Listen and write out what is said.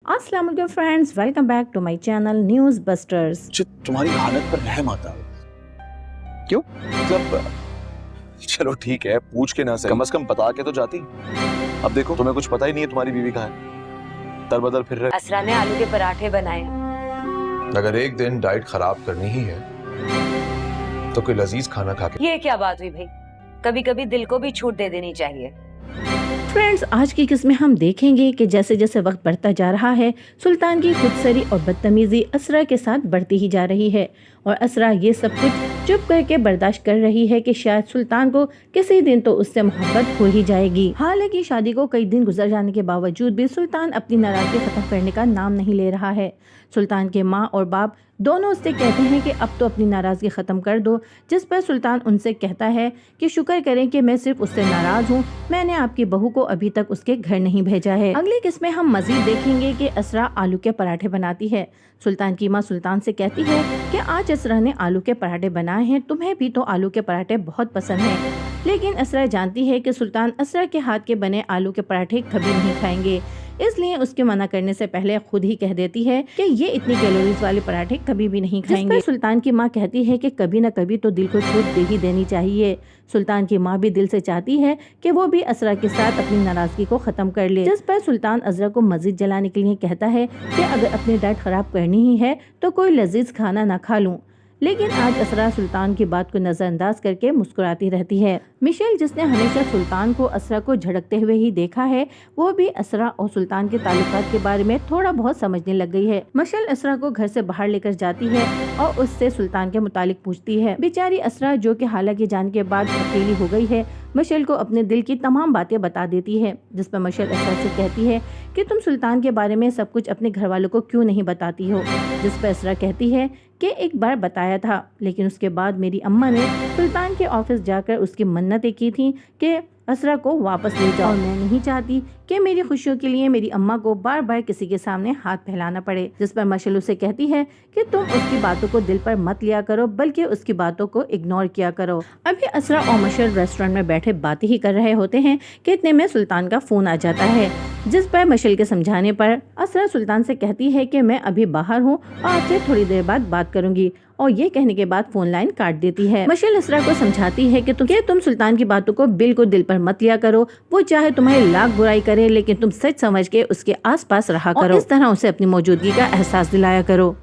अस्सलाम वालेकुम friends, welcome back to my channel News Busters. मुझे तुम्हारी हालत पर रहम आता है। क्यों? मतलब चलो ठीक है, पूछ के ना सही, कम से कम बता के तो जाती। अब देखो तुम्हें कुछ पता ही नहीं है तुम्हारी बीवी कहाँ है, दर-बदर फिर रहे। असरा ने आलू के पराठे बनाए। अगर एक दिन डाइट खराब करनी ही है तो कोई लजीज खाना खा के। ये क्या बात हुई भाई, कभी कभी दिल को भी छूट दे देनी चाहिए। फ्रेंड्स, आज की किस्म में हम देखेंगे कि जैसे जैसे वक्त बढ़ता जा रहा है, सुल्तान की खुदसरी और बदतमीजी असरा के साथ बढ़ती ही जा रही है और असरा ये सब कुछ चुप करके बर्दाश्त कर रही है कि शायद सुल्तान को किसी दिन तो उससे मोहब्बत हो ही जाएगी। हालांकि शादी को कई दिन गुजर जाने के बावजूद भी सुल्तान अपनी नाराजगी खत्म करने का नाम नहीं ले रहा है। सुल्तान के माँ और बाप दोनों उससे कहते हैं कि अब तो अपनी नाराजगी खत्म कर दो, जिस पर सुल्तान उनसे कहता है कि शुक्र करें कि मैं सिर्फ उससे नाराज हूँ, मैंने आपकी बहू को अभी तक उसके घर नहीं भेजा है। अगली किस्त में हम मजीद देखेंगे कि असरा आलू के पराठे बनाती है। सुल्तान की माँ सुल्तान से कहती है कि आज असरा ने आलू के पराठे बनाए हैं, तुम्हें भी तो आलू के पराठे बहुत पसंद हैं। लेकिन असरा जानती है कि सुल्तान असरा के हाथ के बने आलू के पराठे कभी नहीं खाएंगे, इसलिए उसके मना करने से पहले खुद ही कह देती है कि ये इतनी कैलोरीज वाले पराठे कभी भी नहीं खाएंगे। जिस पर सुल्तान की माँ कहती है कि कभी न कभी तो दिल को छूट दे ही देनी चाहिए। सुल्तान की माँ भी दिल से चाहती है कि वो भी असरा के साथ अपनी नाराजगी को खत्म कर ले। जिस पर सुल्तान असरा को मस्जिद जलाने के लिए कहता है कि अगर अपनी डाइट खराब करनी ही है तो कोई लजीज खाना ना खा लूं। लेकिन आज असरा सुल्तान की बात को नजरअंदाज करके मुस्कुराती रहती है। मिशेल, जिसने हमेशा सुल्तान को असरा को झड़कते हुए ही देखा है, वो भी असरा और सुल्तान के ताल्लुकात के बारे में थोड़ा बहुत समझने लग गई है। मिशेल असरा को घर से बाहर लेकर जाती है और उससे सुल्तान के मुतालिक पूछती है। बेचारी असरा, जो कि हालांकि जान के बाद अकेली हो गई है, मिशेल को अपने दिल की तमाम बातें बता देती है। जिस पर मिशेल असरा से कहती है कि तुम सुल्तान के बारे में सब कुछ अपने घर वालों को क्यों नहीं बताती हो। जिस पर असरा कहती है कि एक बार बताया था, लेकिन उसके बाद मेरी अम्मा ने सुल्तान के ऑफिस जाकर उसकी मन्नतें की थी कि असरा को वापस ले जाओ। और मैं नहीं चाहती कि मेरी खुशियों के लिए मेरी अम्मा को बार बार किसी के सामने हाथ फैलाना पड़े। जिस पर मशल उसे कहती है कि तुम उसकी बातों को दिल पर मत लिया करो, बल्कि उसकी बातों को इग्नोर किया करो। अभी असरा और मशल रेस्टोरेंट में बैठे बातें ही कर रहे होते हैं कि इतने में सुल्तान का फोन आ जाता है। जिस पर मशल के समझाने पर असरा सुल्तान से कहती है कि मैं अभी बाहर हूँ और आपसे थोड़ी देर बाद बात करूंगी, और ये कहने के बाद फोन लाइन काट देती है। मशल असरा को समझाती है कि तुम सुल्तान की बातों को बिल्कुल दिल पर मत लिया करो, वो चाहे तुम्हारी लाख बुराई करे, लेकिन तुम सच समझ के उसके आसपास रहा करो, इस तरह उसे अपनी मौजूदगी का एहसास दिलाया करो।